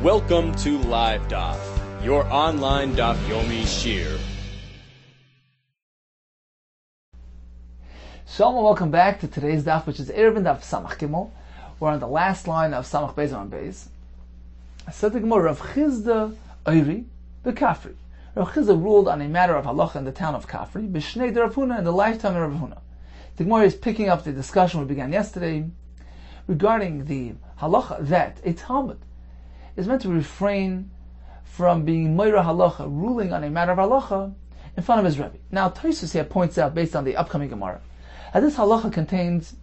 Welcome to Live Daf, your online Daf Yomi Shir. Shalom and welcome back to today's Daf, which is Eruvin Daf Samach Gimel. We're on the last line of Samach Beis on Beis. Said the Gemara, Rav Chizda Oiri B'Kafri. Rav Chizda ruled on a matter of halacha in the town of Kafri, B'Shnei Rav Huna, in the lifetime of Rav Huna. The Gemara is picking up the discussion we began yesterday regarding the halacha that a Talmud is meant to refrain from being Moira halacha, ruling on a matter of halacha in front of his Rebbe. Now, Tosfos here points out, based on the upcoming Gemara, that this halacha contains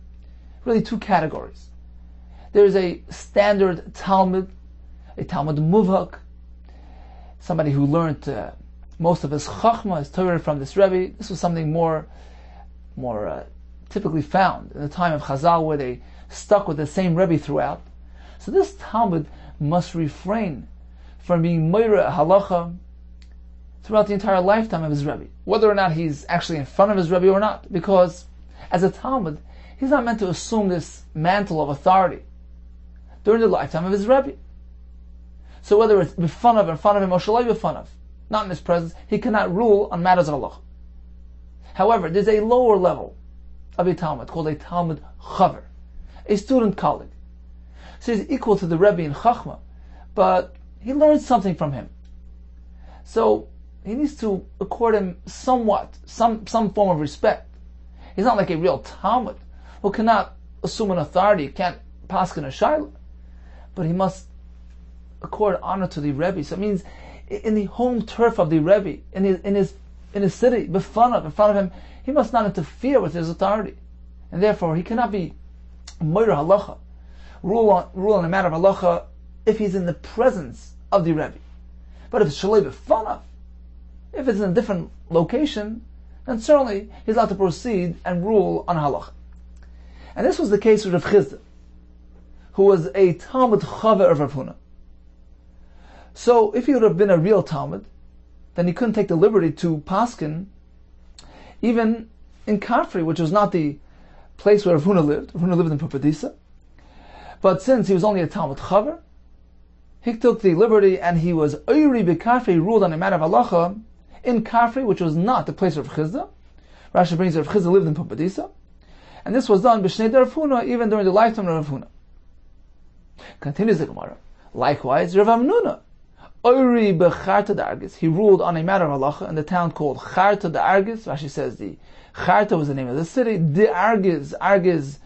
really two categories. There is a standard Talmud, a Talmud Muvhak, somebody who learned most of his Chachma, his Torah from this Rebbe. This was something more typically found in the time of Chazal, where they stuck with the same Rebbe throughout. So this Talmud must refrain from being Moira halacha throughout the entire lifetime of his Rebbe, whether or not he's actually in front of his Rebbe or not, because as a Talmud, he's not meant to assume this mantle of authority during the lifetime of his Rebbe. So whether it's in front of him, or shalai b'fanav, not in his presence, he cannot rule on matters of halacha. However, there's a lower level of a Talmud called a Talmud Chaver, a student colleague. So he's equal to the Rebbe in Chachma, but he learns something from him. So he needs to accord him some form of respect. He's not like a real Talmud who cannot assume an authority, can't paskin a shayla, but he must accord honor to the Rebbe. So it means in the home turf of the Rebbe, in his city, in front of him, he must not interfere with his authority, and therefore he cannot be moira halacha, rule on a matter of halacha if he's in the presence of the Rebbe. But if it's shalei b'fanav, if it's in a different location, then certainly he's allowed to proceed and rule on halacha. And this was the case with Rav Chizda, who was a Talmud Chaver of Rav Huna. So if he would have been a real Talmud, then he couldn't take the liberty to paskin even in Kafri, which was not the place where Rav Huna lived. Rav Huna lived in Papadisa. But since he was only a Talmud Chaver, he took the liberty and he was Oiri B'Kafri, ruled on a matter of halacha in Kafri, which was not the place of Rav Chizda. Rashi brings that Rav Chizda lived in Papadisa. And this was done B'Shnei Rav Huna, even during the lifetime of Rav Huna. Continues the Gemara. Likewise, Rav Amnuna, Oiri B'Charta D'Argis, he ruled on a matter of halacha in the town called Charta D'Argis. Rashi says the Charta was the name of the city. Argis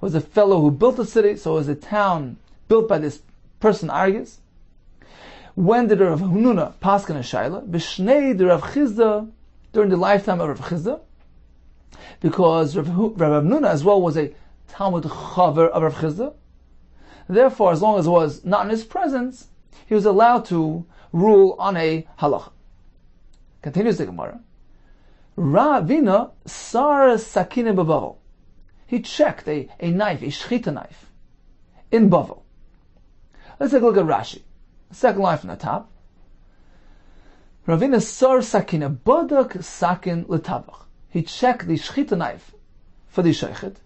was a fellow who built the city, so it was a town built by this person Argis. When did Rav Hamnuna paskin a shayla? B'shnei Rav Chizda, during the lifetime of Rav Chizda, because Rav Hamnuna as well was a Talmud Chaver of Rav Chizda. Therefore, as long as it was not in his presence, he was allowed to rule on a halacha. Continues the Gemara. Ravina sar sakine b'Bavel. He checked a knife, a shchita knife, in Bavel. Let's take a look at Rashi. The second line from the top. Ravina sar sakine badak sakin l'tabach. He checked the shchita knife for the sheichet.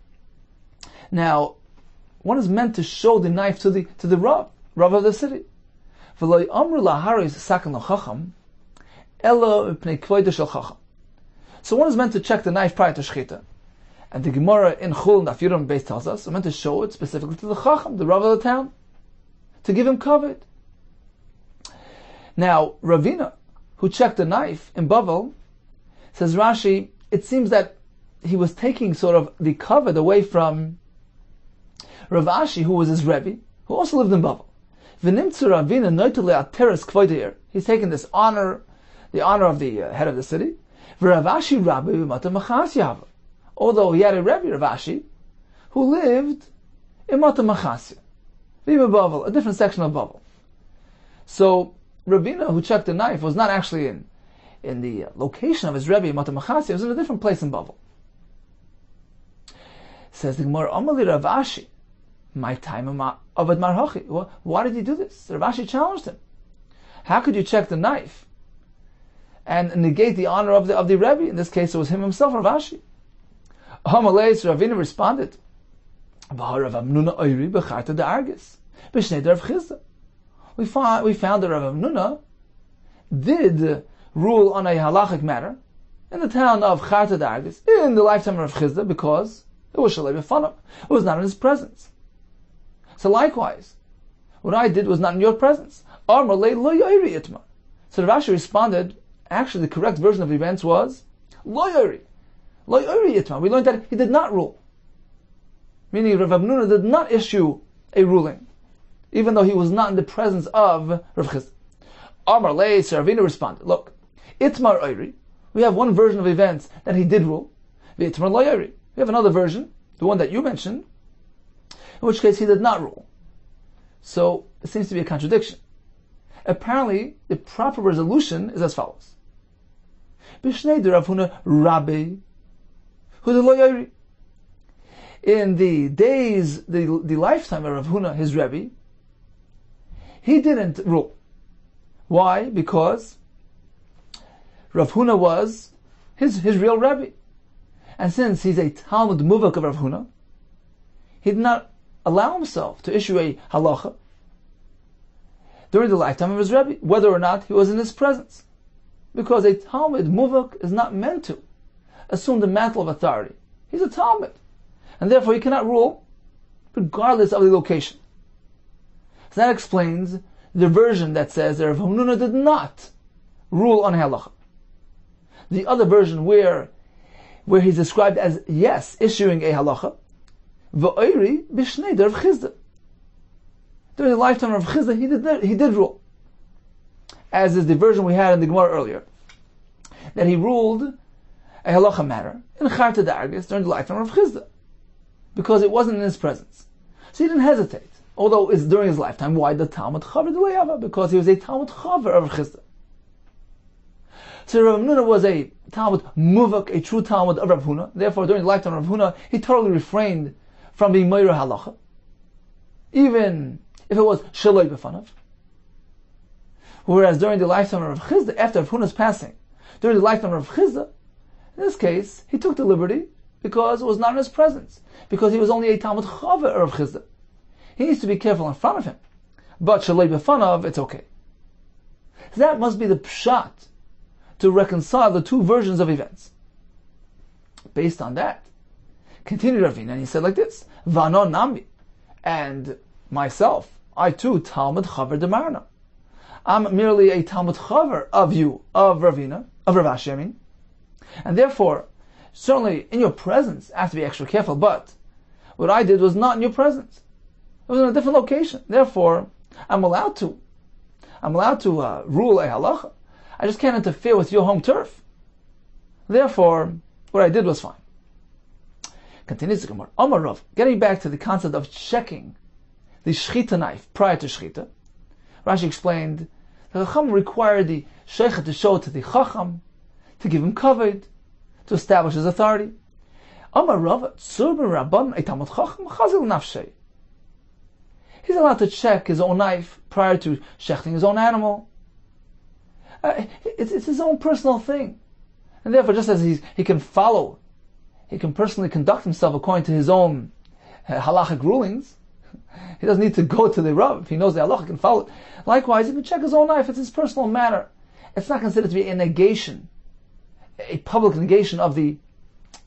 Now, one is meant to show the knife to the Rav of the city. V'lo amru laharis sakin l'chacham, elo pnei kvoida shel chacham. So one is meant to check the knife prior to shchita. And the Gemara in Chul and Afiram base tells us, we're meant to show it specifically to the Chacham, the Rav of the town, to give him kavod. Now, Ravina, who checked the knife in Bavel, says Rashi, it seems that he was taking sort of the kavod away from Rav Ashi, who was his Rebbe, who also lived in Bavel. V'nimtzu Ravina noitele ateres kvoideir. He's taking this honor, the honor of the head of the city. V'Rav Ashi Rabbi b'mata machas yahava. Although he had a Rebbe, Rav Ashi, who lived in Mata Machasya, Bavel, a different section of Bavel. So Ravina, who checked the knife, was not actually in the location of his Rebbe in Mata Machasya, it was in a different place in Bavel. Says the Gemara, Amali Rav Ashi, my time of Avad Marhachi. Why did he do this? Rav Ashi challenged him. How could you check the knife and negate the honor of the Rebbe? In this case, it was him himself, Rav Ashi. Hamaleis Ravina responded, we found that Rav Hamnuna did rule on a halachic matter in the town of Charta Dargis in the lifetime of Chisda because it was Shalei B'fanav. It was not in his presence. So likewise, what I did was not in your presence. So the Rashi responded, actually the correct version of the events was Lo Yori. Lo Yori Yitma. We learned that he did not rule. Meaning Rav Hamnuna did not issue a ruling, even though he was not in the presence of Rav Chisda. Amar Lei, so Ravina responded, look, Itmar Oiri, we have one version of events that he did rule. Itmar Lo Oiri. We have another version, the one that you mentioned, in which case he did not rule. So it seems to be a contradiction. Apparently, the proper resolution is as follows. Bishnei de Rav Huna Rabbi Huda Lo Oiri. In the days, the lifetime of Rav Huna, his Rebbe, he didn't rule. Why? Because Rav Huna was his real Rebbe. And since he's a Talmud Muvak of Rav Huna, he did not allow himself to issue a halacha during the lifetime of his Rebbe, whether or not he was in his presence. Because a Talmud Muvak is not meant to assume the mantle of authority. He's a Talmud. And therefore he cannot rule regardless of the location. So that explains the version that says that Rav Hamnuna did not rule on halacha. The other version where he's described as, yes, issuing a halacha, v'oiri b'shnei de Rav Chisda. During the lifetime of Rav Chisda, he did rule. As is the version we had in the Gemara earlier, that he ruled a halacha matter in Charta Dargis during the lifetime of Rav Chisda, because it wasn't in his presence. So he didn't hesitate, although it's during his lifetime. Why the Talmud Chaver de Le'ava? Because he was a Talmud Chaver of Rav Chisda. So Rav Hamnuna was a Talmud Muvak, a true Talmud of Rav Huna. Therefore, during the lifetime of Rav Huna, he totally refrained from being Meira Halacha, even if it was Shaloi B'fanav. Whereas during the lifetime of Rav Chisda, after Rav Huna's passing, during the lifetime of Rav Chisda, in this case, he took the liberty because it was not in his presence, because he was only a Talmud Chaver of Rav Chisda. He needs to be careful in front of him. But Shaloi B'fanav, it's okay. So that must be the pshat to reconcile the two versions of events. Based on that, continued Ravina, and he said like this, Vano Nami, and myself, I too, Talmud Chaver de Marna. I'm merely a Talmud Chaver of you, of Ravina, of Rav Ashi, I mean. And therefore, certainly in your presence, I have to be extra careful, but what I did was not in your presence. It was in a different location. Therefore, I'm allowed to rule a halacha. I just can't interfere with your home turf. Therefore, what I did was fine. Continues the Gemara. Amar Rav, getting back to the concept of checking the shchita knife prior to shchita, Rashi explained that the Chacham required the sheikha to show it to the Chacham, to give him kavod, to establish his authority. Amar Rav, tzur b'rabban a Talmud Chacham chazil nafshei. He's allowed to check his own knife prior to shechting his own animal. It's his own personal thing. And therefore, just as he can personally conduct himself according to his own halachic rulings, he doesn't need to go to the Rav. If he knows the halacha, he can follow it. Likewise, he can check his own knife. It's his personal matter. It's not considered to be a negation, a public negation of the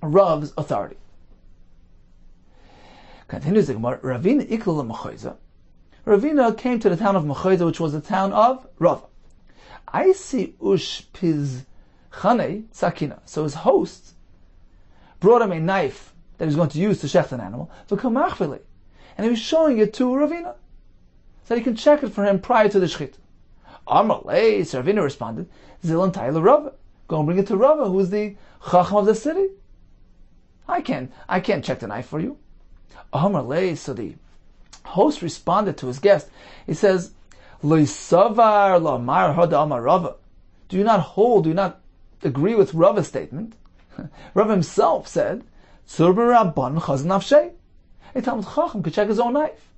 Rav's authority. Continues the Gemara, Ravina ikla l'machoyza. Ravina came to the town of Machoyza, which was the town of Rav. I see ushpiz chane sakina. So his host brought him a knife that he was going to use to shecht an animal, and he was showing it to Ravina, so he can check it for him prior to the shechit. Amar lei, so Ravina responded, Zilan Taila Rava. Go and bring it to Rava, who is the chacham of the city. I can't check the knife for you. Amar lei, so the host responded to his guest. He says, Lo savar lo mar hada amar Rava. Do you not agree with Rava's statement? Rava himself said, Tzur b'rabban chaz nafshei. A Talmud Chacham could check his own knife.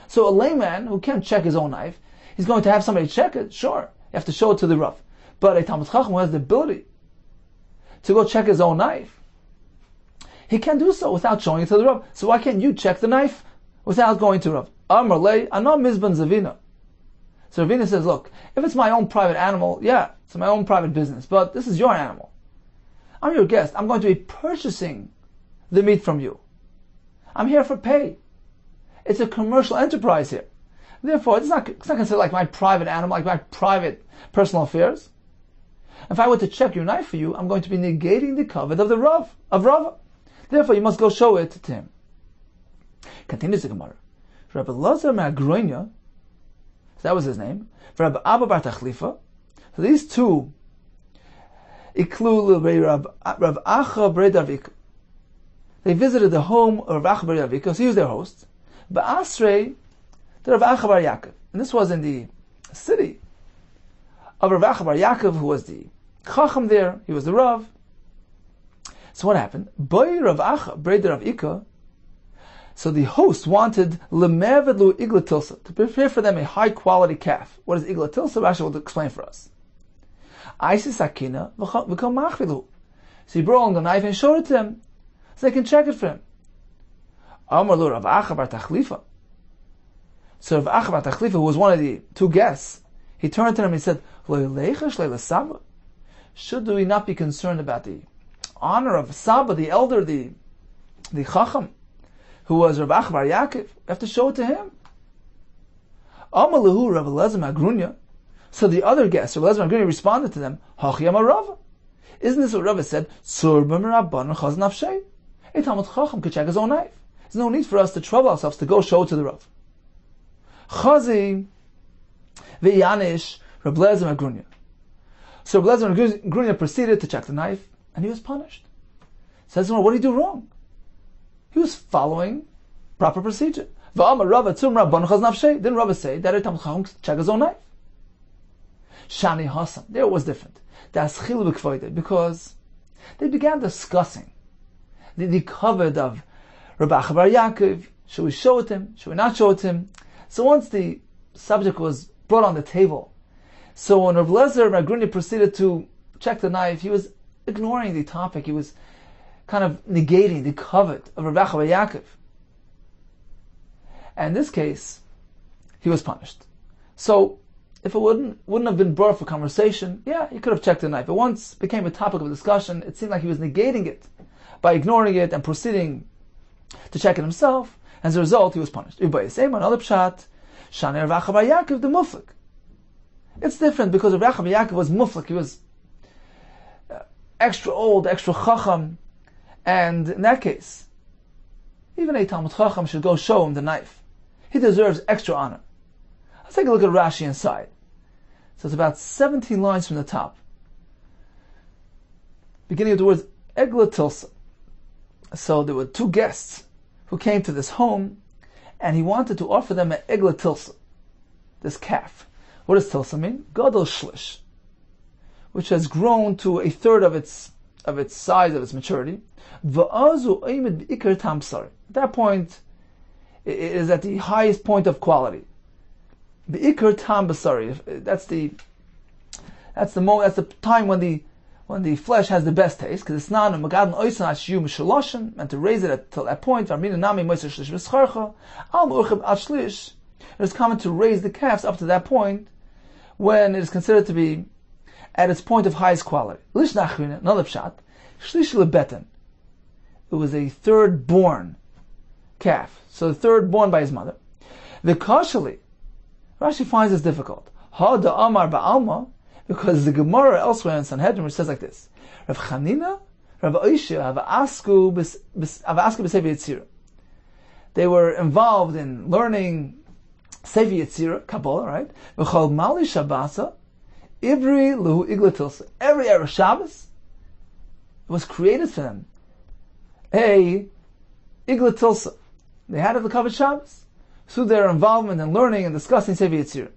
So a layman who can't check his own knife, he's going to have somebody check it, sure. You have to show it to the Rav. But a Talmud Chacham who has the ability to go check his own knife, he can do so without showing it to the Rav. So why can't you check the knife without going to Rav? Amar lei, anam mizban zavina. So Eruvin says, look, if it's my own private animal, yeah, it's my own private business, but this is your animal. I'm your guest. I'm going to be purchasing the meat from you. I'm here for pay. It's a commercial enterprise here. Therefore, it's not considered like my private animal, like my private personal affairs. If I were to check your knife for you, I'm going to be negating the covet of the Rav, of Rava. Therefore, you must go show it to him. Continues the Gemara. Rabbi Lazar Magronya, so that was his name. Rabbi Abba Bar Tachlifa. So these two, Iklu Rav Acha Bredav. They visited the home of Rav Acha Bredav, because he was their host. Ba'asrei, the Rav Acha Bar Yaakov. And this was in the city of Rav Acha Bar Yaakov, who was the Chacham there. He was the Rav. So what happened? Boy Rav Acha Bredav Ika. So the host wanted Lemeved Igla Tilsa, to prepare for them a high quality calf. What is Igla Tilsa? Rashi will explain for us. Isis Akina v'kol machvilu. So he brought along the knife and showed it to him, so they can check it for him. Amar lo Rav Acha Bar Tachlifa. So Rav Acha Bar Tachlifa, who was one of the two guests, he turned to him and he said, should we not be concerned about the honor of Saba, the elder, the Chacham, who was Rav Acha Bar Yaakov? We have to show it to him. Amar lahu Rav Elazar Magrunya. So the other guests, Rav Elazar Magrunya, responded to them, Hachiyam Rava. Isn't this what Rava said? Sur b'merabban chaz nafshay. A Talmud Chacham could check his own knife. There's no need for us to trouble ourselves to go show it to the Rav. Chazi v'yanish Rav Elazar Magrunya. So Rav Elazar Magrunya proceeded to check the knife, and he was punished. Says, what did he do wrong? He was following proper procedure. Didn't Rava say that a Talmud Chacham could check his own knife? Shani Hassan, there it was different. Because they began discussing the covet of Rabbi Acha Bar Yaakov. Should we show it to him? Should we not show it to him? So once the subject was brought on the table, so when Rav Elazar Magrunya proceeded to check the knife, he was ignoring the topic. He was kind of negating the covet of Rabbi Acha Bar Yaakov. And in this case, he was punished. So if it wouldn't have been brought for conversation, yeah, he could have checked the knife. But once it became a topic of discussion, it seemed like he was negating it by ignoring it and proceeding to check it himself. As a result, he was punished. Another pshat, Shani Rav Acha Bar Yaakov the muflik. It's different because Rav Acha Bar Yaakov was muflik. He was extra old, extra chacham, and in that case, even a Talmud Chacham should go show him the knife. He deserves extra honor. Let's take a look at Rashi inside. So it's about 17 lines from the top, beginning with the words Egla Tilsa. So there were two guests who came to this home, and he wanted to offer them an Egla Tilsa, this calf. What does Tilsa mean? Gadol Shlish, which has grown to a third of its size, of its maturity. At that point, it is at the highest point of quality. Be'ikar tam basari. That's the time when the flesh has the best taste, because it's not a magadan oisan ashiyu mishaloshin, and to raise it until that point. Varmina nami moiser shlish v'scharcha al urchib al shlish. It is common to raise the calves up to that point when it is considered to be at its point of highest quality. Lish nachrina, another pshat, shlish lebeten. It was a third born calf, so the third born by his mother. The kashali. Rashi finds this difficult. Ha da amar ba'alma, because the Gemara elsewhere in Sanhedrin which says like this: Rav Chanina, Rav Oishia have asku b'sevi yitzira. They were involved in learning sevi yitzira, Kabbalah, right? V'chol mali Shabbasa, ivri lehu igla tilsa. Every Erev Shabbos was created for them a igla tilsa. They had it the covered Shabbos. Through their involvement in learning and discussing Sevi Yitzir.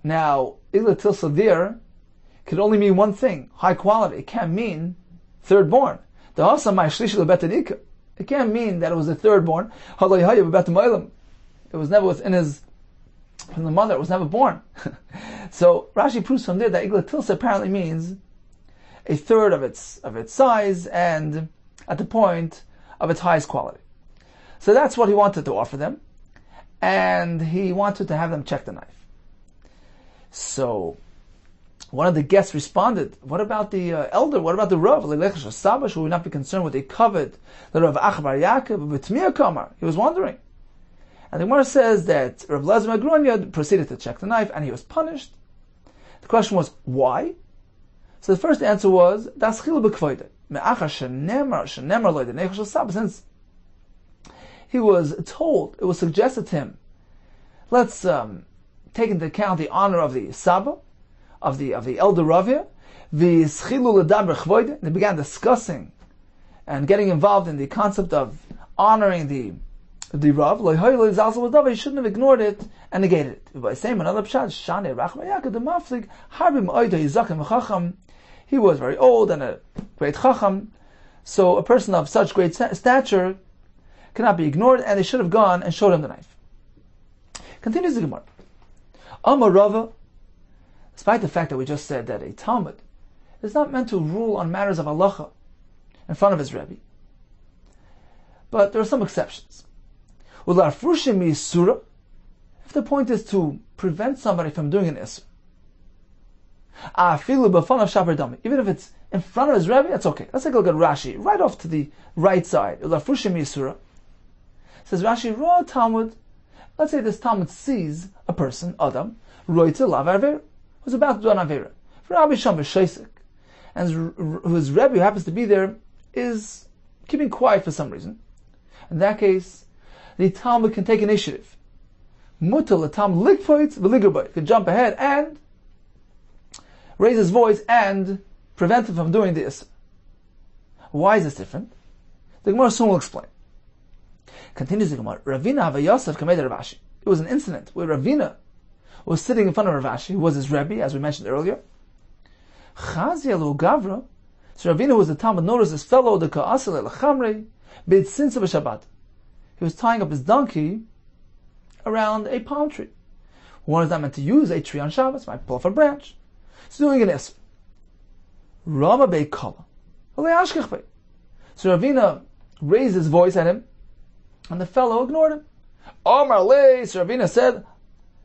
Now, Igla Tilsa there could only mean one thing, high quality. It can't mean third born. It can't mean that it was the third born. It was never from the mother, it was never born. So Rashi proves from there that Igla Tilsa apparently means a third of its size and at the point of its highest quality. So that's what he wanted to offer them. And he wanted to have them check the knife. So one of the guests responded, what about the elder? What about the Rav? Should we not be concerned with they covered the Rav Achbar Yaakov B'Tmiyah Kamar? He was wondering. And the Gemara says that Rav Lazar Magronya proceeded to check the knife and he was punished. The question was, why? So the first answer was, Das Chil B'Kvoide. Me'achar shenemar loy the nechel shel Saba. Since he was told, it was suggested to him, let's take into account the honor of the Saba, of the elder Rav here. They began discussing and getting involved in the concept of honoring the Rav. He shouldn't have ignored it and negated it. By saying another pshat, he was very old and a great chacham, so a person of such great stature cannot be ignored, and they should have gone and showed him the knife. Continues the Gemara. Amar Rava, despite the fact that we just said that a Talmud is not meant to rule on matters of halacha in front of his Rebbe, but there are some exceptions. If the point is to prevent somebody from doing an isser, even if it's in front of his Rebbe, that's okay. Let's take a look at Rashi, right off to the right side. Says Rashi, Ra Talmud, let's say this Talmud sees a person, Adam, who's about to do an Avera. And whose Rebbe who happens to be there is keeping quiet for some reason. In that case, the Talmud can take initiative. Mutal Talmud likfoitz v'ligerboy can jump ahead and raise his voice and prevent him from doing this. Why is this different? The Gemara soon will explain. Continues the Gemara. Ravina v'Yosef kamed Rav Ashi. It was an incident where Ravina was sitting in front of Rav Ashi, who was his Rebbe, as we mentioned earlier. Chazia lo gavra. So Ravina, who was the Talmud, noticed his fellow, the ka'asel el-chamrei, bid sinsa b'Shabbat. He was tying up his donkey around a palm tree. One is not meant to use a tree on Shabbos, might pull off a branch. He's doing an isr. Rama bei kala. So Ravina raised his voice at him, and the fellow ignored him. Omar le, so Ravina said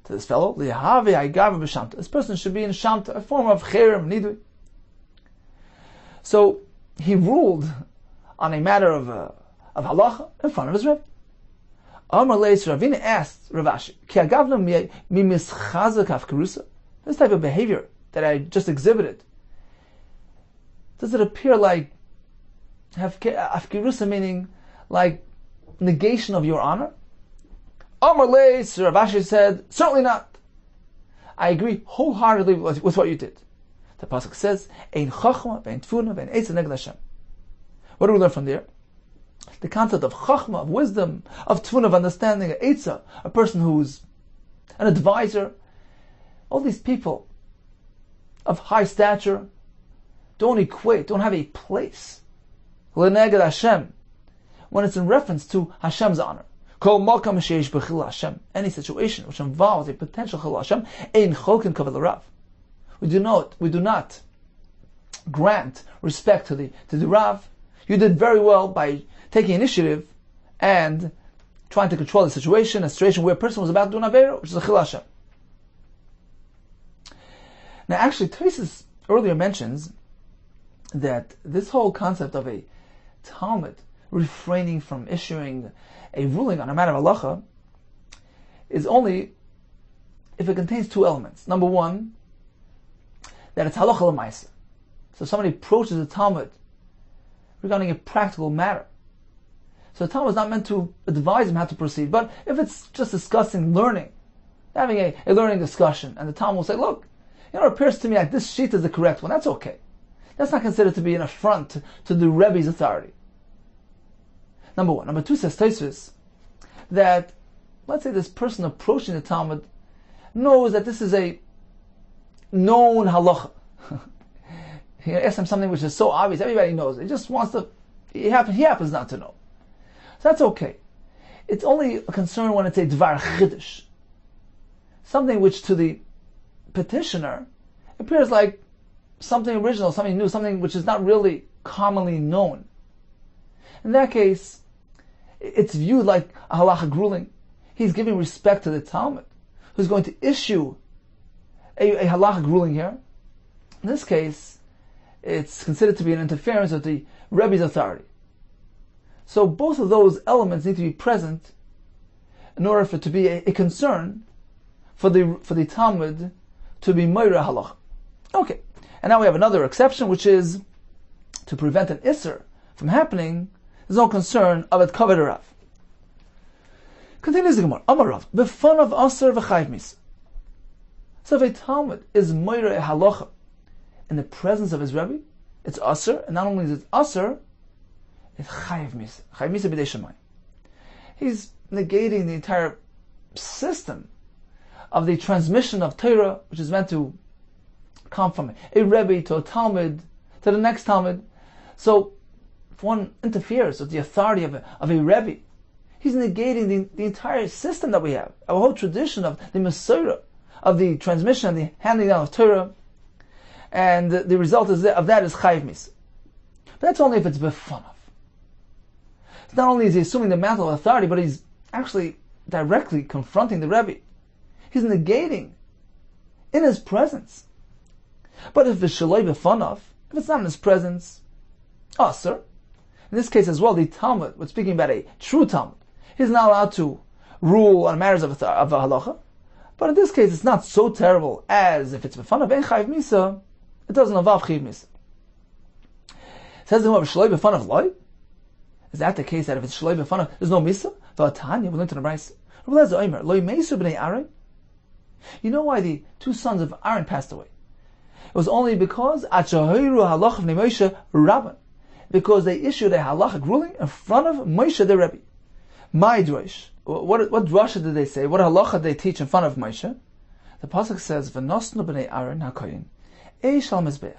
to this fellow, this person should be in shamta, a form of cherem nidui. So he ruled on a matter of halacha in front of his Rebbe. Omar le, so Ravina asked Rav Ashi, this type of behavior that I just exhibited, does it appear like afkirusa, meaning like negation of your honor? Amar le, Rav Ashi said, certainly not. I agree wholeheartedly with what you did. The pasuk says, Ein chachma, vein tfuna, vein eitza neged Hashem. What do we learn from there? The concept of chachma, of wisdom, of tfuna, of understanding, eitza, a person who's an advisor. All these people of high stature don't have a place leneged Hashem when it's in reference to Hashem's honor. Kol makam sheish b'chil Hashem, any situation which involves a potential chil Hashem, ein cholkin kavod l'Rav. We do not grant respect to the Rav. You did very well by taking initiative and trying to control the situation, a situation where a person was about to do an avera, which is a chil Hashem. Now, actually, Tosfos earlier mentions that this whole concept of a Talmud refraining from issuing a ruling on a matter of halacha is only if it contains two elements. Number one, that it's halacha l'maisa. So somebody approaches the Talmud regarding a practical matter. So the Talmud is not meant to advise him how to proceed, but if it's just discussing learning, having a learning discussion, and the Talmud will say, look, it appears to me like this sheet is the correct one, that's okay. That's not considered to be an affront to the Rebbe's authority. Number one. Number two, says Tosfos that, let's say this person approaching the Talmud knows that this is a known halacha. He asks him something which is so obvious, everybody knows. He just wants to, he happens not to know. So that's okay. It's only a concern when it's a dvar chiddush, something which to the petitioner appears like something original, something new, something which is not really commonly known. In that case, it's viewed like a halachic ruling. He's giving respect to the Talmud, who's going to issue a halachic ruling here. In this case, it's considered to be an interference with the Rebbe's authority. So both of those elements need to be present in order for it to be a concern for the Talmud to be Moira halacha. Okay, and now we have another exception, which is to prevent an Isser from happening. There's no concern of it covered Rav. Continues the Gemara. Amar Rav, b'fun of Aser v'chayv mis. So if a Talmud is Moira halacha in the presence of his Rebbe, it's Aser, and not only is it Aser, it's chayv mis. Chayv mis b'dei shemayim. He's negating the entire system of the transmission of Torah, which is meant to come from a Rebbe to a Talmud to the next Talmud. So if one interferes with the authority of a Rebbe, he's negating the entire system that we have, our whole tradition of the Masorah, of the transmission and the handing down of Torah, and the result of that is chayv mis. But that's only if it's b'fanav. Not only is he assuming the mantle of authority, but he's actually directly confronting the Rebbe. He's negating in his presence. But if it's shaloi b'fanav, if it's not in his presence, Aser. In this case as well, the Talmud, we're speaking about a true Talmud, he's not allowed to rule on matters of halacha. But in this case, it's not so terrible as if it's b'fanav ein chayv misa, it doesn't involve chayv misa. Says the Gemara, shaloi b'fanav loy? Is that the case that if it's shaloi b'fanav, there's no misa? V'atanya, we learned in the Brayso. Rabbi Yehuda Kessler, loy meisu b'nei Aaron. You know why the two sons of Aaron passed away? It was only because because they issued a halachic ruling in front of Moshe the Rebbe. My drush. What drasha did they say? What halacha did they teach in front of Moshe? The pasuk says, "V'nosnu b'nei Aaron hakoyin eish al mizbeach."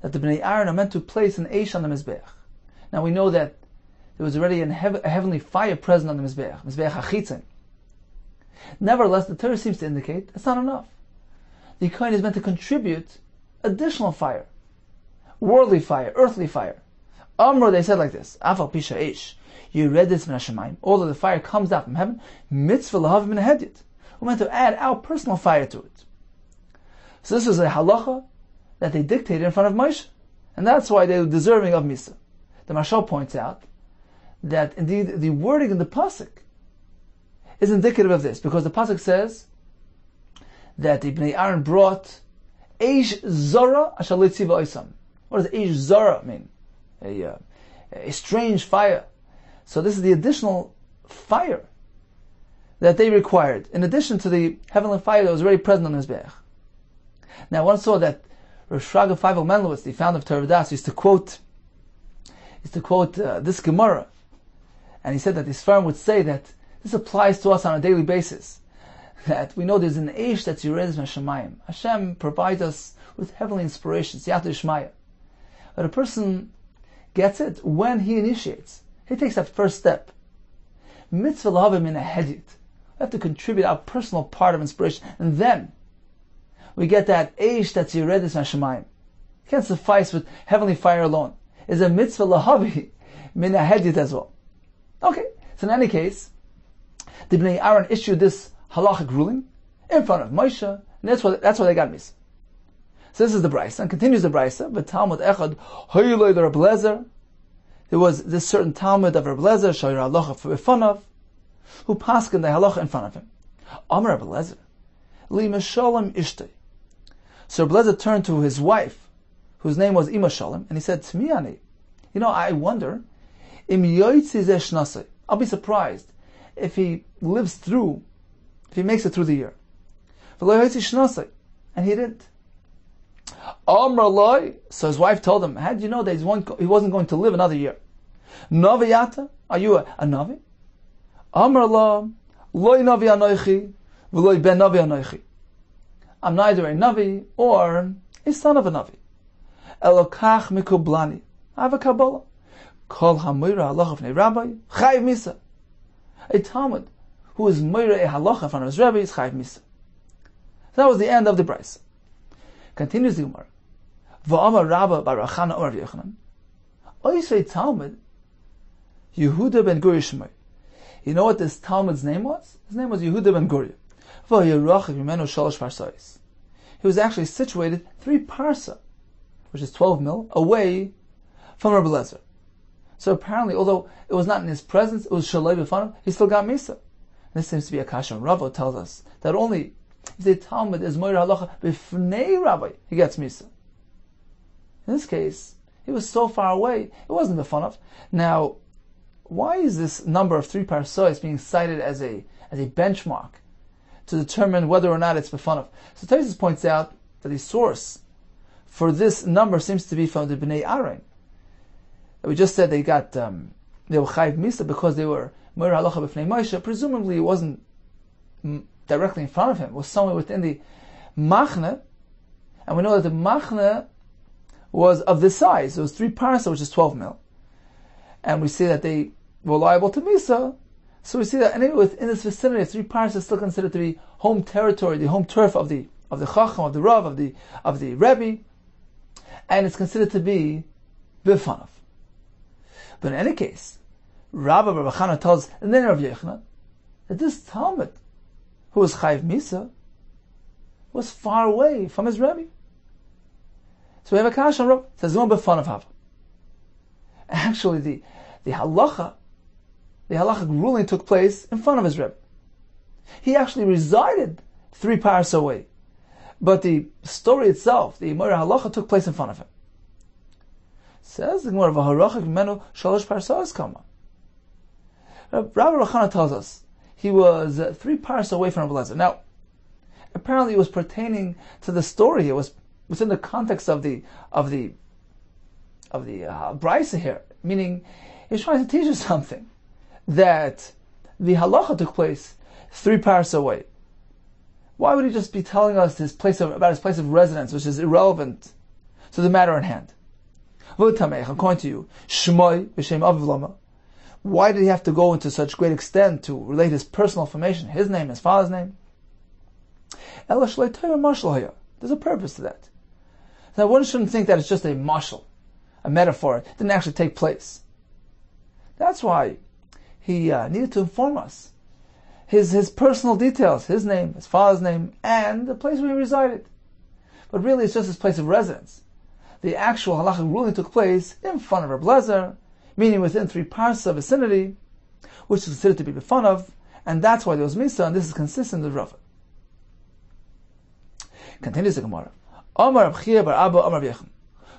That the b'nei Aaron are meant to place an eish on the mizbeach. Now we know that there was already a heavenly fire present on the mizbeach hachitzin. Nevertheless, the Torah seems to indicate it's not enough. The kohen is meant to contribute additional fire, worldly fire, earthly fire. Amro, they said like this: Afal pisha ish, you read this min hashemayim. Although the fire comes down from heaven, mitzvah lahav min hedyet. We're meant to add our personal fire to it. So this was a halacha that they dictated in front of Moshe, and that's why they were deserving of misa. The Mashal points out that indeed the wording in the pasuk is indicative of this, because the pasuk says that the Bnei Aaron brought Eish Zara Asher Lo Tziva Oisam. What does Eish Zara mean? A strange fire. So this is the additional fire that they required, in addition to the heavenly fire that was already present on the Mizbeach. Now one saw that Rosh Shraga Feivel Menlowitz, the founder of Torah Das, used to quote this Gemara, and he said that this firm would say that this applies to us on a daily basis. That we know there's an Eish that's Yered Hashemayim. Hashem provides us with heavenly inspiration, Siyata Ishmaya. But a person gets it when he initiates. He takes that first step. Mitzvah lahavim in a hedyet. We have to contribute our personal part of inspiration, and then we get that Eish that's Yered Hashemayim. It can't suffice with heavenly fire alone. It's a mitzvah lahavi min a hedyet as well. Okay, so in any case, the Bnei Aaron issued this halachic ruling in front of Moshe, and that's why they got mis. So this is the Brayso, and continues the Brayso. But Talmud echad hoyloi the Rabbi Lezer. There was this certain Talmud of Rabbi Lezer, shoyer halacha b'fanav, who paskened the halacha in front of him. Amar Rabbi Lezer, li mashalem ishtei. So Rabbi Lezer turned to his wife, whose name was Ima Shalom, and he said, Tmiani, I wonder, im yoytzi zeh shnasei. I'll be surprised if he makes it through the year. And he didn't. So his wife told him, how did you know that he wasn't going to live another year? Naviyata? Are you a Navi? I'm neither a Navi or a son of a Navi. Elokach mikublani. I have a Kabbalah. Kol hamira halacha v'nei rabbi, chayv misa. A Talmud who is moira a halacha in front of his Rebbe is chayv misa. That was the end of the Brayso. Continues the Gemara. V'amar Rabba bar Rachana or Yochanan. Oisrei Talmud Yehuda ben Guri Shmei. You know what this Talmud's name was? His name was Yehuda ben Guri. V'yirach v'menu shalosh parsais. he was actually situated 3 parsa, which is 12 mil, away from Rabbi Lezer. So apparently, although it was not in his presence, it was shaloi b'fanav, he still got misa. This seems to be a kasha. Rava tells us that only if the Talmud is moira halacha b'fnei Rabbi, he gets misa. In this case, he was so far away, it wasn't b'fanav. Now, why is this number of 3 parsois being cited as a benchmark to determine whether or not it's b'fanav? So Tosfos points out that the source for this number seems to be from the Bnei Aaron. We just said they were chayiv misa because they were moira halacha b'fnei Moshe. Presumably, it wasn't directly in front of him. It was somewhere within the machne, and we know that the machne was of this size. It was 3 parsa, which is 12 mil. And we see that they were liable to misa. So we see that anyway within this vicinity, 3 parsa is still considered to be home territory, the home turf of the chacham, of the rav, of the rebbe, and it's considered to be b'fanav. But in any case, Rabbi Chana tells in the name of Yechna that this Talmud, who was chayiv misa, was far away from his rebbe. So we have a kasha on Rabbi, says one b'fanav hava. Actually, the halachic ruling took place in front of his rebbe. He actually resided 3 paras away, but the story itself, the moira halacha, took place in front of him. Says the Gemara, "V'harachik menu shalosh parasas kama." Rabbi Rachana tells us he was 3 paras away from Rabbi Lezer. Now, apparently, it was pertaining to the story. It was within the context of the brisa here, meaning he's trying to teach us something, that the halacha took place 3 paras away. Why would he just be telling us about his place of residence, which is irrelevant to the matter at hand? According to you, Shmoi b'shem aviv lama. Why did he have to go into such great extent to relate his personal information, his name, his father's name? There's a purpose to that. Now, one shouldn't think that it's just a mashal, a metaphor. It didn't actually take place. That's why he needed to inform us his personal details, his name, his father's name, and the place where he resided. But really, it's just his place of residence. The actual halachic ruling took place in front of Rabbi Lezer, meaning within 3 parsa vicinity, which is considered to be b'fanav, and that's why there was misa, and this is consistent with Rav. Continues the Gemara. Amar Rab Chia bar Abba Amar Yechon.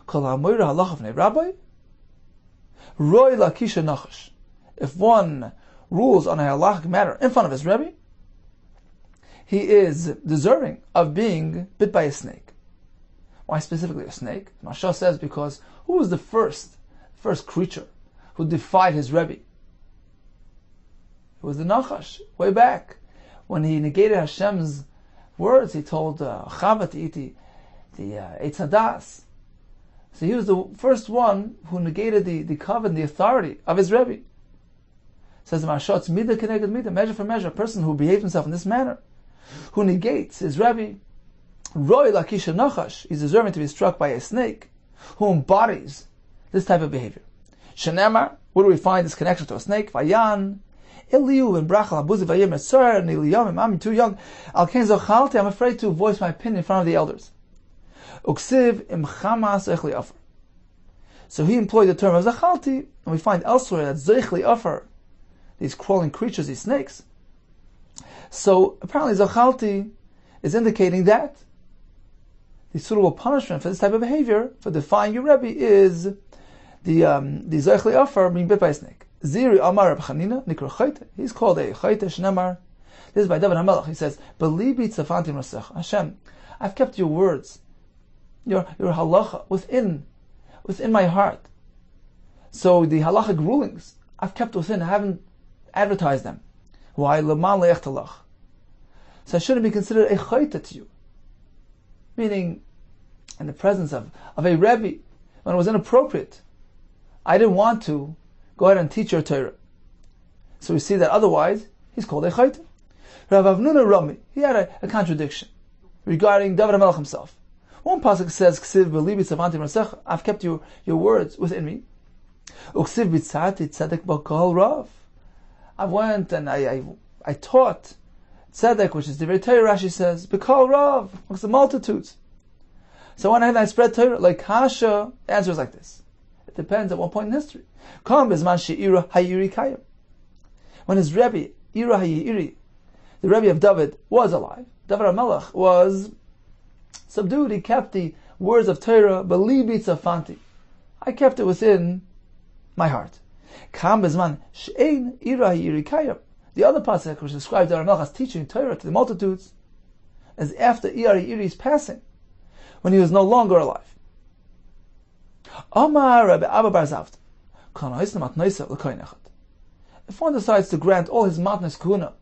Kol ha'moira halacha v'nei Rabbi, roi lakisha nachash. If one rules on a halachic matter in front of his Rebbe, he is deserving of being bit by a snake. Why specifically a snake? Mashal says because who was the first creature who defied his Rebbe? It was the Nachash, way back. When he negated Hashem's words, he told Chava to eat the Eitz Hadas. So he was the first one who negated the covenant, the authority of his Rebbe. Says the Mashal, it's midah keneged midah, measure for measure. A person who behaves himself in this manner, who negates his Rebbe, Roy Lakisha Nachash, is deserving to be struck by a snake who embodies this type of behavior. Shenemar, where do we find this connection to a snake? Vayan, Eliu and Brachal Abuzi Vayim Etzar and Eliyam, I'm too young. Al Ken Zochalti, I'm afraid to voice my opinion in front of the elders. Uksiv im Chamas Echli Afer. So he employed the term of Zachalti, and we find elsewhere that Zechli Afer, these crawling creatures, these snakes. So apparently Zachalti is indicating that the suitable punishment for this type of behavior, for defying your Rebbe, is the Zechli Afer being bit by a snake. Ziri Amar Reb Chanina Nikra Chayte. He's called a Chayte Shnemar. This is by David HaMelech. He says, Belibi Tzafanti Rasech. Hashem, I've kept your words, your halacha within my heart. So the halachic rulings I've kept within. I haven't advertised them. Why? Leman le'ech talach. So I shouldn't be considered a chayta to you. Meaning, in the presence of a Rebbe, when it was inappropriate, I didn't want to go ahead and teach your Torah. So we see that otherwise, he's called a chayta. Rav Avnuna Rami, he had a contradiction regarding David HaMelech himself. One pasuk says, Ksiv belibi tzavanti rasech, I've kept your words within me. Uksiv bitzati tzedek b'kol rav. I went and I taught tzedek, which is divrei Torah, Rashi says, b'kol rav, amongst the multitudes. So when I spread Torah, like kasha, the answer is like this. It depends at what point in history. When his Rebbe, Ira Hayiri, the Rebbe of David, was alive, David HaMelech was subdued. He kept the words of Torah, belibi tzafanti. I kept it within my heart. The other pasuk which describes David HaMelech as teaching Torah to the multitudes is after Ira Hayiri's passing, when he was no longer alive. Amar Rabbi Abba Bar Zavta, if one decides to grant all his matnas kahuna,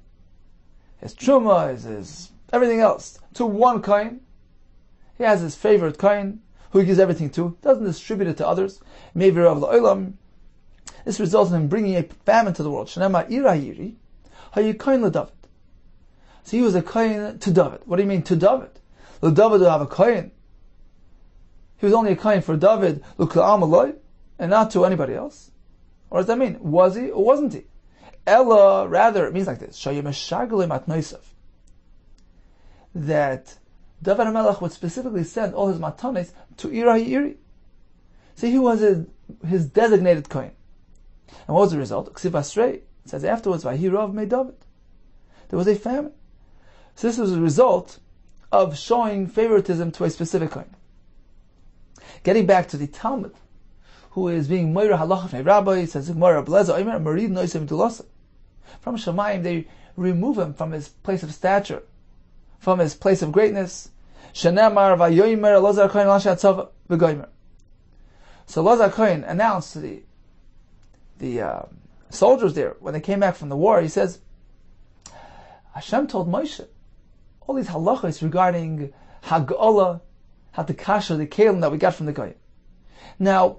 his truma, his everything else, to one kohen, he has his favorite kohen, who he gives everything to, doesn't distribute it to others. Maybe Rav La'olam. This results in him bringing a famine to the world. Shnema ira yiri, hayu kohen leDavid. So he was a kohen to David. What do you mean to David? LeDavid will have a kohen. He was only a kohen for David, l'ka'am aloi, and not to anybody else. What does that mean? Was he or wasn't he? Ella, rather, it means like this: that David HaMelech would specifically send all his matanis to Ira Hayiri. See, he was his designated kohen. And what was the result? Ksiv Asrei, it says afterwards, Vahirav made David. There was a famine. So this was a result of showing favoritism to a specific kohen. Getting back to the Talmud, who is being moira halacha from a rabbi, says Gemara Blaza Omer Marid Noisim Tulasa. From Shamayim they remove him from his place of stature, from his place of greatness. Shenemar Vayomer Elazar Kohen Lashat Tzava V'Goymer. So Elazar Kohen announced to the soldiers there when they came back from the war. He says, Hashem told Moshe all these halachas regarding Hag'olah, Hatakasha, the Kalim that we got from the Goyim. Now,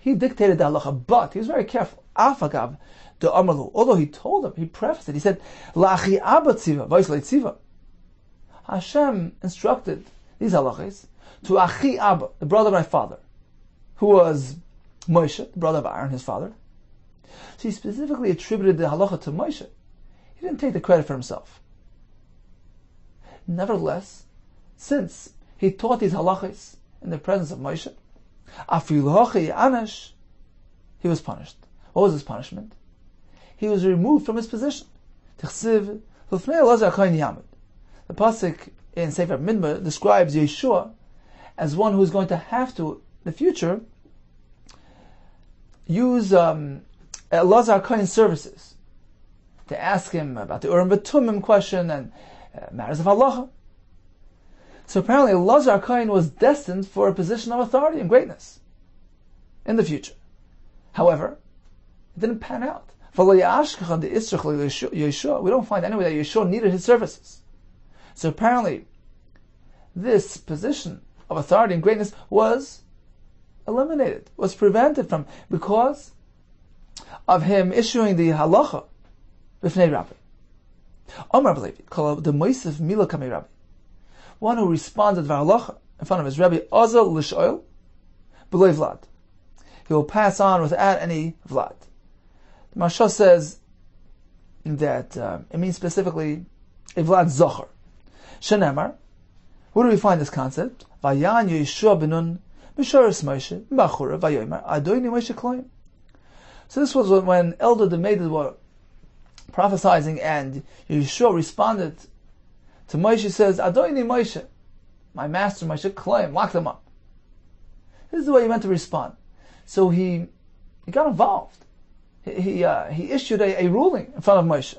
he dictated the halacha, but he was very careful. Afagav de Amalu. Although he told him, he prefaced it. He said, "La'achi Abba tziva, v'yis tziva." Hashem instructed these halachas to Achi Abba, the brother of my father, who was Moshe, the brother of Aaron, his father. So he specifically attributed the halacha to Moshe. He didn't take the credit for himself. Nevertheless, since he taught these halachas in the presence of Moshe, he was punished. What was his punishment? He was removed from his position. The pasuk in Sefer Midbar describes Yeshua as one who is going to have to, in the future, use Elazar Kohen's services to ask him about the Urim V'Tumim question and matters of halacha. So apparently Elazar Kohen was destined for a position of authority and greatness in the future. However, it didn't pan out. We don't find anywhere that Yeshua needed his services. So apparently, this position of authority and greatness was eliminated, was prevented from, because of him issuing the halacha b'fnei Rabbi. Omar B'Levi, called the Moisef Mila Kamei Rabbi, one who responded to halacha in front of his Rebbe, Ozel L'Shoil, B'Loi Vlad. He will pass on without any Vlad. The Maharsha says that it means specifically a Vlad Zocher. Shenemar, where do we find this concept? Vayan Yeshua benun Mishoris Moshe Bachura Vayomer Adoini Moshe Kloim. So this was when elder Demeded were prophesying, and Yeshua responded to Moshe, says, Adoini Moshe, my master Moshe Kloim, lock them up. This is the way he meant to respond. So he got involved. He issued a ruling in front of Moshe.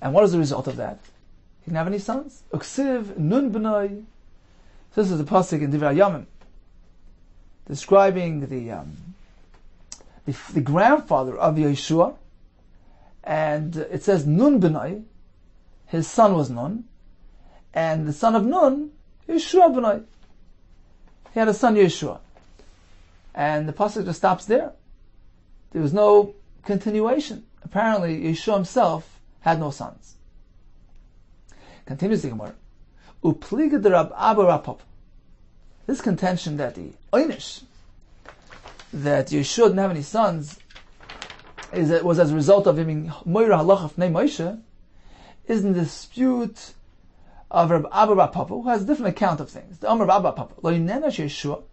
And what is the result of that? He didn't have any sons. Uksiv nun b'nai. This is the pasuk in Divrei Yamim, describing the grandfather of Yeshua, and it says Nun b'nai. His son was Nun, and the son of Nun, Yeshua b'nai. He had a son Yeshua, and the pasuk just stops there. There was no continuation. Apparently, Yeshua himself had no sons. Continues the Gemara. Upliga de Rab Abba Rapop. This contention that the Einish, that Yeshua didn't have any sons, was as a result of him being Moira Halacha Fnei Moshe, is in dispute of Rabbi Abba Papa, who has a different account of things. The Rabbi Abba Papa, Lo Yinena Yeshua,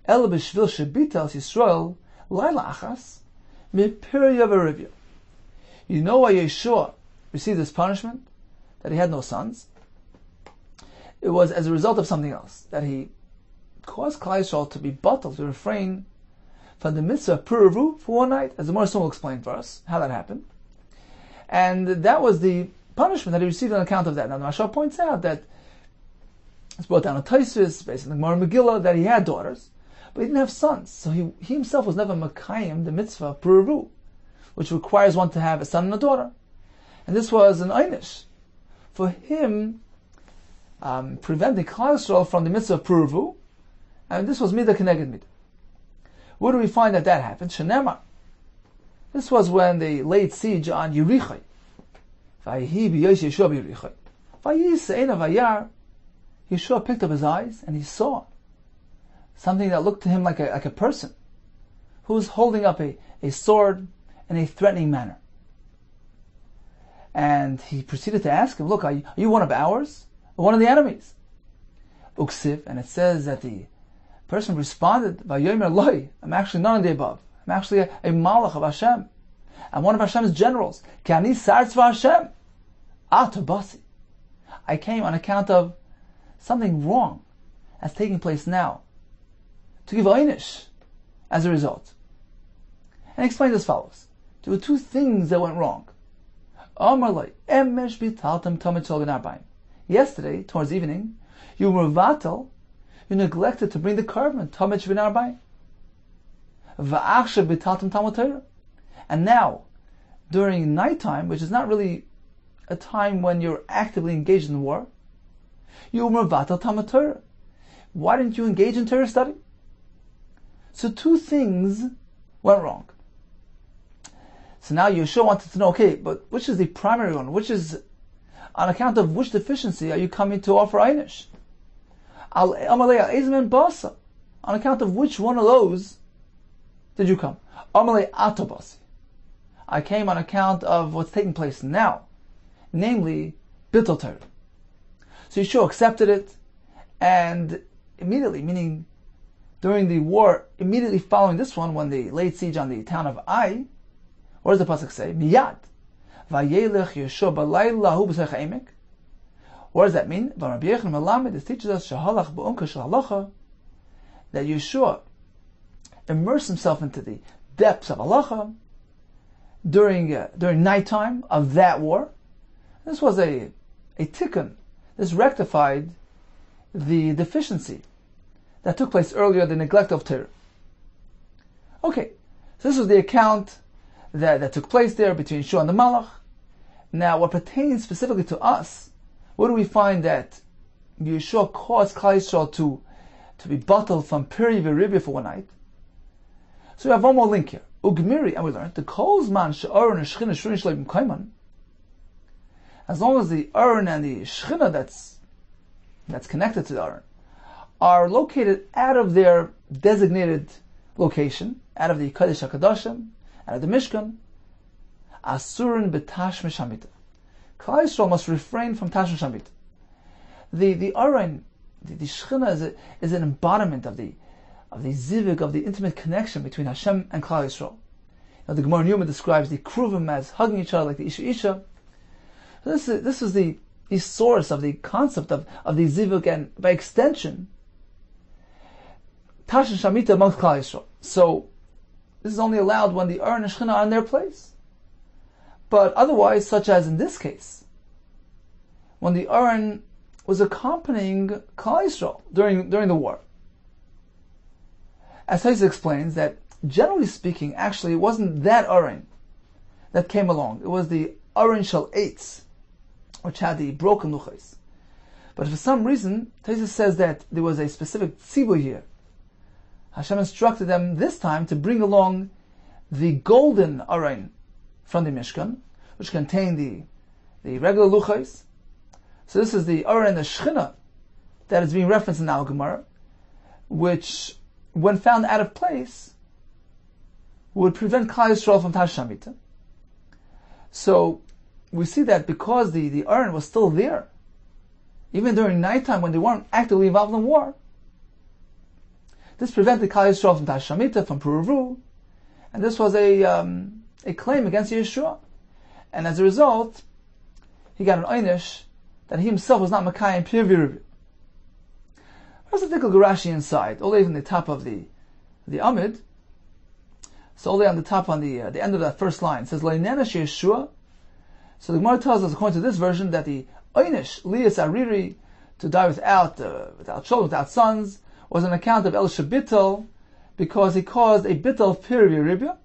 El B'Shvil Shebitel Yisrael, Laila Achas, Mipirya V'Rivya. You know why Yeshua received this punishment? That he had no sons? It was as a result of something else, that he caused Klal Yisrael to be bottled, to refrain from the mitzvah of Puravu for one night, as the Morris will explain for us how that happened. And that was the punishment that he received on account of that. Now the Mashal points out that it's brought down in Taisvis, based on the Gemara Megillah, that he had daughters, but he didn't have sons. So he himself was never Makayim, the mitzvah of Puravu, which requires one to have a son and a daughter. And this was an einish for him, preventing Klal Yisrael from the mitzvah of Puravu, and this was Midah Keneged Midah. Where do we find that happened? Shenemar. This was when they laid siege on Yericho. Yeshua picked up his eyes and he saw something that looked to him like a person who was holding up a sword in a threatening manner. And he proceeded to ask him, look, are you one of ours or one of the enemies? Uksiv, and it says that the person responded, Vayomer Loi, I'm actually none of the above. I'm actually a malach of Hashem. I'm one of Hashem's generals. Ki ani sarz v'Hashem. Basi. I came on account of something wrong that's taking place now, to give einish as a result. And he explained as follows. There were two things that went wrong. Yesterday, towards evening, you were vatal, you neglected to bring the carbon, Tamid Shvin Arbaim. And now, during nighttime, which is not really a time when you're actively engaged in war, you were vatal Talmud Torah. Why didn't you engage in Torah study? So two things went wrong. So now Yeshua wanted to know, okay, but which is the primary one? Which is, on account of which deficiency are you coming to offer einish? On account of which one of those did you come? I came on account of what's taking place now, namely Bittul Torah. So Yeshua accepted it, and immediately, meaning during the war, immediately following this one, when they laid siege on the town of Ai, what does the pasuk say? Miyad. Vayelech Yeshua b'layla hu b'seich ha'emek. What does that mean? Rabbi Yehuda Melamed, this teaches us shahalach b'umka shel halacha, that Yeshua immersed himself into the depths of halacha during nighttime of that war. This was a tikkun. This rectified the deficiency that took place earlier, the neglect of Torah. Okay, so this was the account that took place there between Yeshua and the Malach. Now, what pertains specifically to us, where do we find that Yeshua caused Klal Yisrael to be bottled from Piri v'Ribya for one night? So we have one more link here. Ugmiri, and we learned the Kolzman she'aron shchina shrin shleim kaiman. As long as the Aron and the Shechina that's connected to the Aron are located out of their designated location, out of the Kodesh HaKadoshim, out of the Mishkan, Asurin b'tash mishamita. Klal Yisrael must refrain from tash mishamita. The Aron, the Shechina is an embodiment of the zivug, of the intimate connection between Hashem and Klal Yisrael. The Gemara Newman describes the Kruvim as hugging each other like the Isha. This is the source of the concept of the zivug, and by extension, tash and shamita amongst Klal Yisrael. So this is only allowed when the Aron and Shechina are in their place. But otherwise, such as in this case, when the Aron was accompanying Klal Yisrael during the war, as Taisa explains, that generally speaking, actually it wasn't that Aron that came along. It was the Aron Shel Eitz, which had the broken luchos. But for some reason, Taisa says that there was a specific tzibur here. Hashem instructed them this time to bring along the golden Aron from the Mishkan, which contained the regular luchos. So this is the Aron, the Shechina, that is being referenced in the Gemara, which, when found out of place, would prevent Klal Yisrael from Tash Shamita. So we see that because the urn was still there, even during nighttime when they weren't actively involved in war, this prevented Klal Yisrael from Tashamita, from Puruvu, and this was a claim against Yeshua. And as a result, he got an einish that he himself was not Makai and Pirvirib. There's a tickle Garashi inside, all the way from the top of the Amid. So all the way on the top, on the end of that first line, it says Leinanesh Yeshua. So the Gemara tells us, according to this version, that the einish Lias Ariri, to die without children, without sons, was an account of El Shabitel, because he caused a bittel of Pirviribya.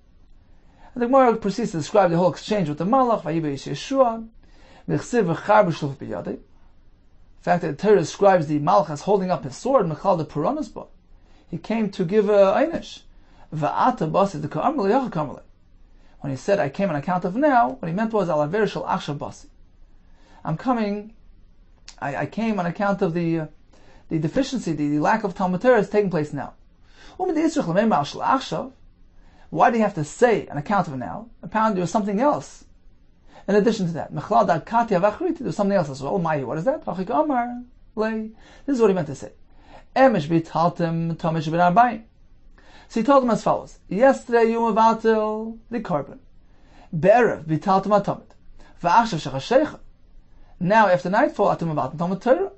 And the Gemara proceeds to describe the whole exchange with the Malach, Vayiba Yeshua, Mechsiv V'char B'shluch B'yadei. The fact that the Torah describes the Malach as holding up his sword, Mechal the Puranas, he came to give a einish. Va'ata basi the Ka'amrele Yacha Ka'amrele. When he said, I came on account of now, what he meant was, Alaver Shel Achshav Basi. I'm coming, I came on account of the deficiency, the lack of Talmud Torah is taking place now. Why do you have to say on account of it now? Apparently there was something else. In addition to that, there's something else as well. What is that? This is what he meant to say. So he told them as follows. Yesterday you mevatel the korban. Be'erev bitaltem atomit. Va'achshav shechashecha. Now after nightfall atum mevatel Talmud Torah.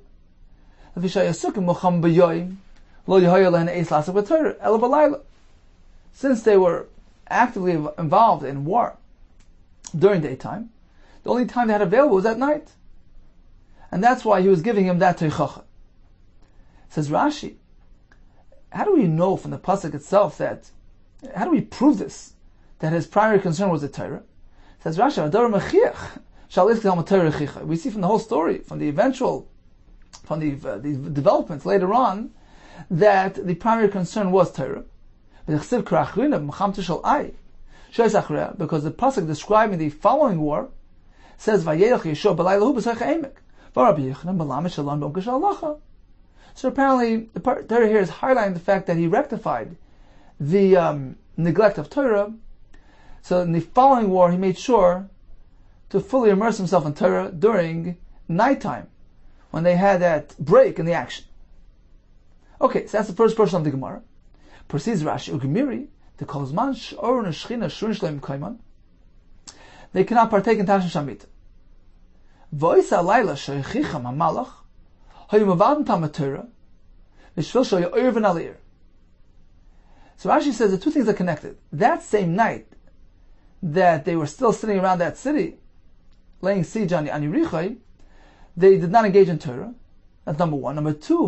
Since they were actively involved in war during daytime, the only time they had available was at night. And that's why he was giving him that teichacha. Says Rashi, how do we know from the pasuk itself that, how do we prove this, that his primary concern was the Torah? Says Rashi, we see from the whole story, from the developments later on, that the primary concern was Torah. Because the pasuk describing the following war says, so apparently the Torah here is highlighting the fact that he rectified the neglect of Torah. So in the following war he made sure to fully immerse himself in Torah during nighttime, when they had that break in the action. Okay, so that's the first portion of the Gemara. Proceeds Rashi, Ugemiri, the Kolzman Sh'or Neshchina Shun Shleim Kaiman. They cannot partake in Tashin Shamit. Voisa Laila Shechicham HaMalach Hayum Avadim Talmud Torah V'shvil Shoya Eruvin Alir. So Rashi says the two things are connected. That same night that they were still sitting around that city, laying siege on Yerichai, they did not engage in Torah. That's number one. Number two,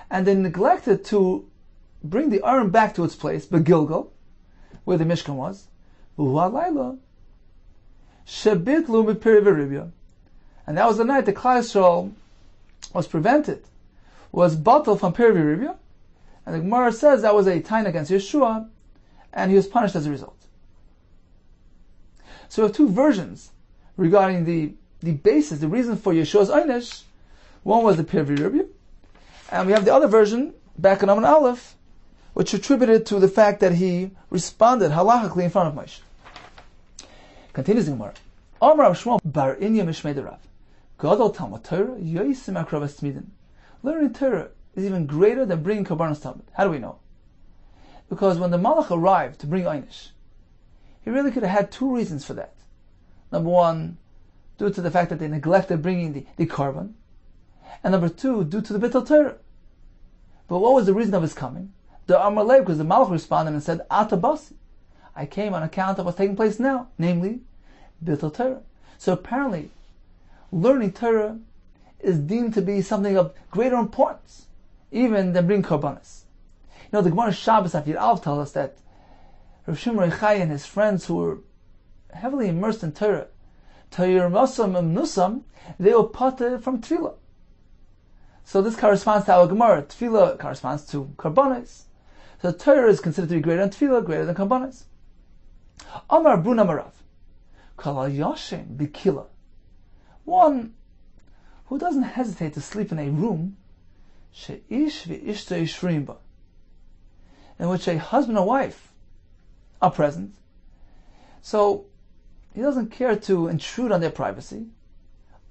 and they neglected to bring the Aron back to its place, Begilgal, where the Mishkan was. And that was the night that Klal Yisrael was prevented, was bottled from Periviribia. And the Gemara says that was a tain against Yeshua, and he was punished as a result. So we have two versions regarding the basis, the reason for Yeshua's einish. One was the Periviribia, and we have the other version, back in Amman Aleph, which attributed to the fact that he responded halachically in front of Moshe. Continues the Gemara. Amar Rav Shmuel bar Inya Mishmei Rav. Gadol Talmud Torah yoisim akravas tmidin. Learning Torah is even greater than bringing Karbanos Talmud. How do we know? Because when the Malach arrived to bring einish, he really could have had two reasons for that. Number one, due to the fact that they neglected bringing the Karban. And number two, due to the Bittul Torah. But what was the reason of his coming? The Amar Lev, because the Malach responded and said, Ata Basi. I came on account of what's taking place now, namely, Bittul Torah. So apparently, learning Torah is deemed to be something of greater importance, even than bringing Karbanos. You know, the Gemara Shabbos Afir Alv tells us that Rav Shimon Rechai and his friends who were heavily immersed in Torah, Torah Mosam and Nusam, they were parted from Tefillah. So this corresponds to our Gemara. Tefillah corresponds to Karbanos. So Torah is considered to be greater than Tefillah, greater than Karbanos. Amar Bruna Marav. Kala Yashem Bikila. One who doesn't hesitate to sleep in a room, She'ish v'ishta yishrim ba, in which a husband and wife are present. So he doesn't care to intrude on their privacy.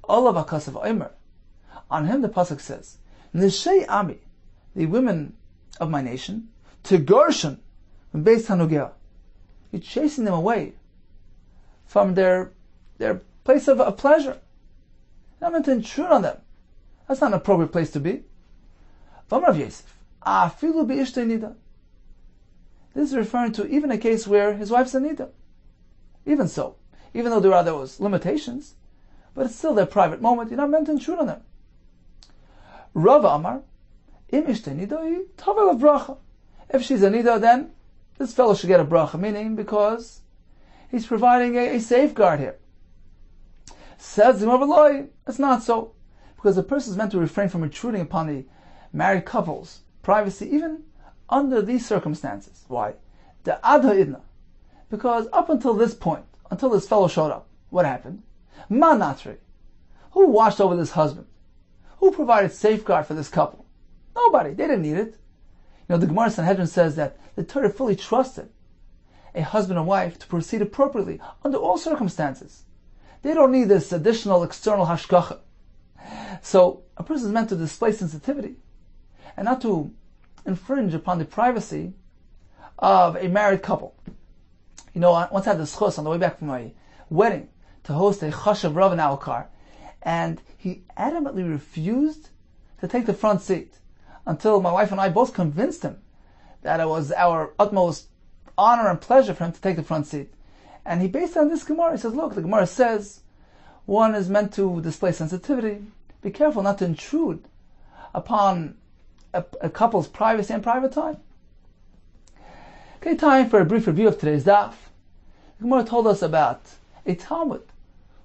Olav akasav omer. On him the pasuk says, Nishei ami, the women of my nation, to Gershon, based hanugeh. You're chasing them away from their place of pleasure. You're not meant to intrude on them. That's not an appropriate place to be. V'amar Yosef, afilu bi'ishtei nida. This is referring to even a case where his wife's a nida. Even so, even though there are those limitations, but it's still their private moment, you're not meant to intrude on them. Rava Amar, im ishtei nida tavel bracha. If she's a nida, then this fellow should get a bracha, meaning because he's providing a safeguard here. Says the Gemara, it's not so, because a person is meant to refrain from intruding upon the married couple's privacy, even under these circumstances. Why? The adha idna. Because up until this point, until this fellow showed up, what happened? Ma natre. Who watched over this husband? Who provided safeguard for this couple? Nobody. They didn't need it. The Gemara Sanhedrin says that the Torah fully trusted a husband and wife to proceed appropriately under all circumstances. They don't need this additional external hashkacha. So a person is meant to display sensitivity and not to infringe upon the privacy of a married couple. Once I had the schos on the way back from my wedding to host a chashav rav in our car, and he adamantly refused to take the front seat until my wife and I both convinced him that it was our utmost honor and pleasure for him to take the front seat. And he based it on this Gemara. He says, look, the Gemara says one is meant to display sensitivity. Be careful not to intrude upon a couple's privacy and private time. Okay, time for a brief review of today's daf. The Gemara told us about a Talmud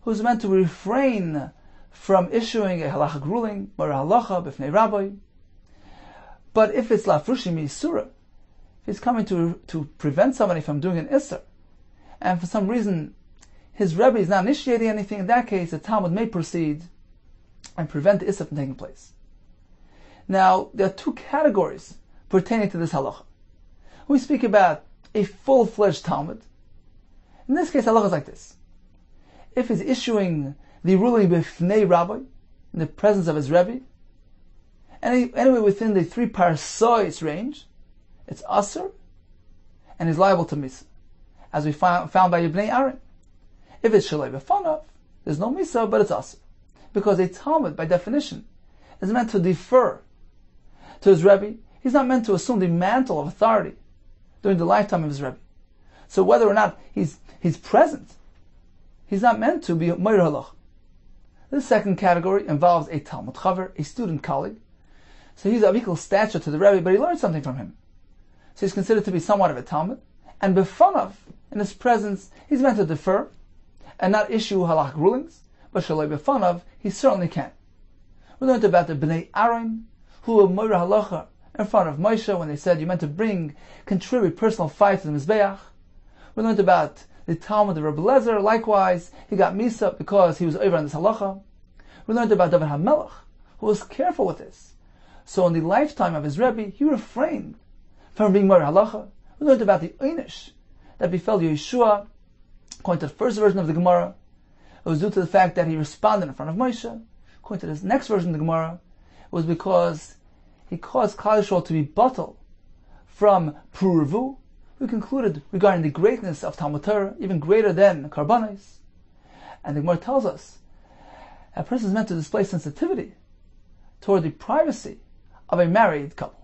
who's meant to refrain from issuing a halachic ruling or a halacha b'fnei rabbi. But if it's lafrushim isura, if he's coming to prevent somebody from doing an isser, and for some reason his Rebbe is not initiating anything, in that case the Talmud may proceed and prevent the isser from taking place. Now, there are two categories pertaining to this halacha. We speak about a full-fledged Talmud. In this case, halacha is like this. If he's issuing the ruling b'fnei rabbi, in the presence of his Rebbe, anyway within the 3 parsois range, it's asur, and he's liable to misa, as we found by Ibnei Aaron. If it's shalei b'fanav, there's no misa, but it's asur, because a Talmud, by definition, is meant to defer to his Rebbe. He's not meant to assume the mantle of authority during the lifetime of his Rebbe. So whether or not he's present, he's not meant to be moir halach. This second category involves a Talmud chaver, a student colleague. So he's of equal stature to the Rebbe, but he learned something from him. So he's considered to be somewhat of a Talmud. And b'fanav, in his presence, he's meant to defer and not issue halach rulings, but shaloi b'fanav, he certainly can. We learned about the Bnei Aaron, who were moira halacha in front of Moshe when they said you meant to contribute personal fight to the Mizbeach. We learned about the Talmud of Rabbi Lezer, likewise, he got misa because he was over on this halacha. We learned about David HaMelech, who was careful with this. So in the lifetime of his Rebbe, he refrained from being moira halacha. We learned about the einish that befell Yeshua, according to the first version of the Gemara. It was due to the fact that he responded in front of Moshe. According to this next version of the Gemara, it was because he caused Klal Yisrael to be bottled from Puravu. We concluded regarding the greatness of Talmud Torah, even greater than Karbanis. And the Gemara tells us a person is meant to display sensitivity toward the privacy of a married couple.